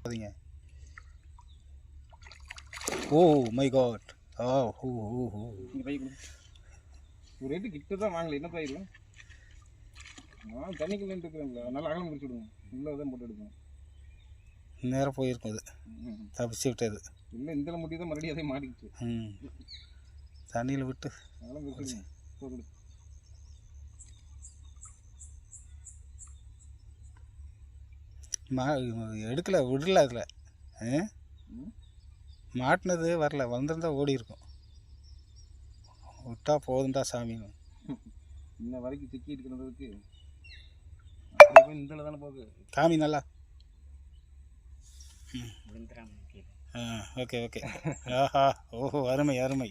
பார்த்தீங்க. Oh my god. Oh ஹூ ஹூ ஹூ. ஒரு ரேட்டு கிட்ட தான் வாங்கல. என்ன பயிர் நான் தண்ணிக்குள்ள இருக்கிறேங்களா, அதனால அகலம் முடிச்சு விடுங்க. உள்ளே தான் போட்டு எடுக்கணும். நேராக போயிருக்கும் அது, தப்பிச்சு விட்டது. இல்லை இந்த முட்டி தான் மறுபடியும் அதே மாட்டிக்கிச்சு. தண்ணியில் விட்டு அகலம் முடிச்சு போட்டு எடுக்கலை, விடல. அதில் மாட்டினது வரல, வந்திருந்தா ஓடி இருக்கும். விட்டா போதுண்டா சாமின்னு இன்ன வரைக்கும் சிக்கிட்டு இருக்கிறதுக்கு இதில் தானே போகுது. காமி நல்லா. Okay okay. ஆஹா ஓஹோ, அருமை அருமை.